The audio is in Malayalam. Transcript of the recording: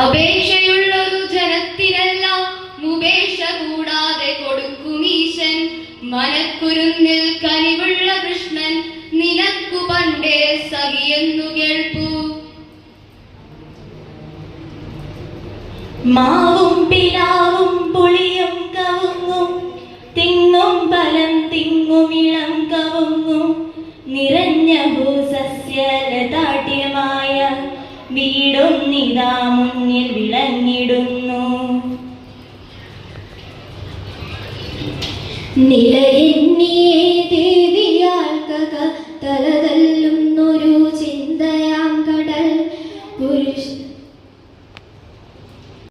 അപേക്ഷയുള്ളൊരു ജനത്തിനെല്ലാം മുപേക്ഷ കൂടാതെ കൊടുക്കുമീശൻ. മനക്കുരുന്നിൽ കനിവുള്ള കൃഷ്ണൻ നിനക്കു പണ്ടേ സഖിയെന്നു കേൾപ്പൂ. മാവും പിലാവും പുളിയും കവുങ്ങും തിങ്ങും ഫലം തിങ്ങും ഇളം കവുങ്ങും നിറഞ്ഞ ഭൂസസ്യലതാട്യമായ വീടൊന്നിതാ മുന്നിൽ വിളങ്ങിടുന്നു. നിലയെന്നിയേ ദേവിയാൽ തല